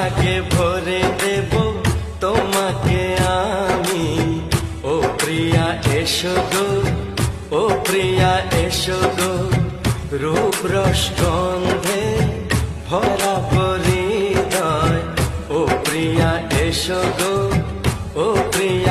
ভাগে ভরে দেব তোমাকে আমি। ও প্রিয়া এসো গো, ও প্রিয়া এসো গো, রূপ রস গন্ধে ভরা পরিদয়। ও প্রিয়া এসো গো, ও প্রিয়া